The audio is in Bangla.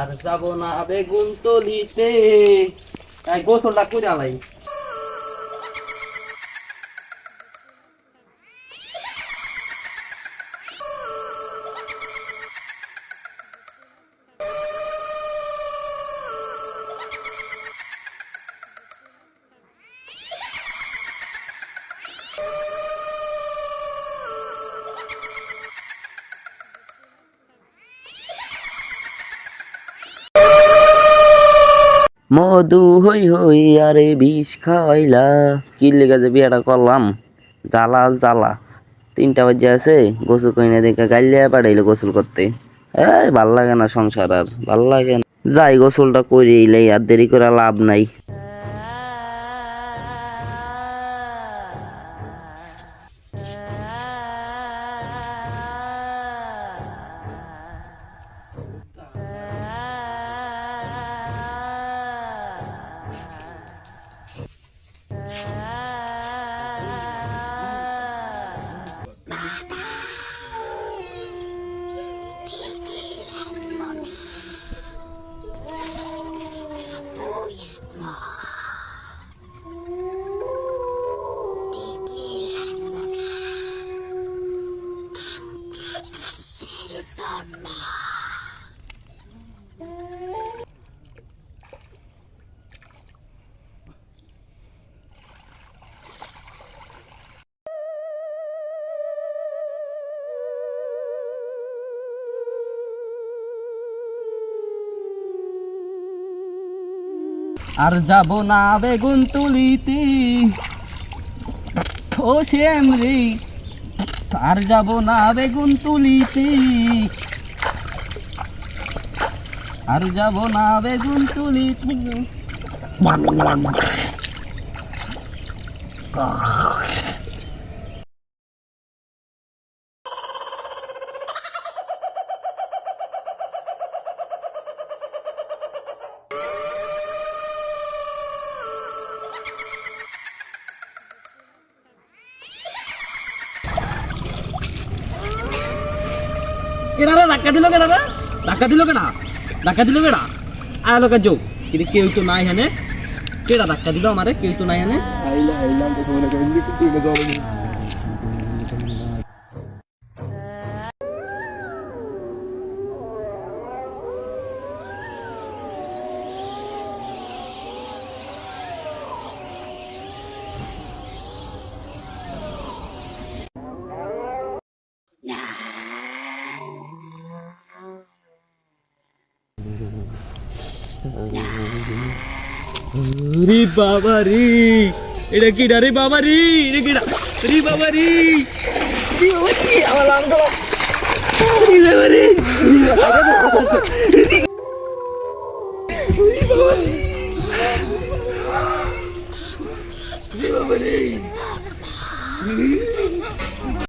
আর যাব না বেগুন তলিতে। গোসলটা করে আলাই। মধু হই হই আরে বিষ খাইলা। কি লেগে যে বিয়েটা করলাম, জ্বালা জ্বালা। 3টা বাজে আছে, গোসল করি না দেখে গাইলিয়া পাঠাইলো গোসল করতে। ভাল লাগে না সংসার, আর ভাল লাগে না। যাই গোসলটা করে এলাই, আর দেরি করে লাভ নাই। আর যাব না বেগুন তুলিতে, ও শ্যাম রে। আর যাব না বেগুন তুলিতে, আর যাব না বেগুন তুলিতে। কেডা ধাক্কা দিল, কেডা ধাক্কা দিল, কেডা ধাক্কা দিল, কেডা আলো কাজ কিন্তু কেউ তো নাই হানে। কেডা ধাক্কা দিল আমারে, কেউ তো নাই হানে। রে বাবা রে, এটা কিডা রে বাবা রে, এটা কিডা রে বাবা রে, আমার নাম তো বাবা রে, বাবা রে।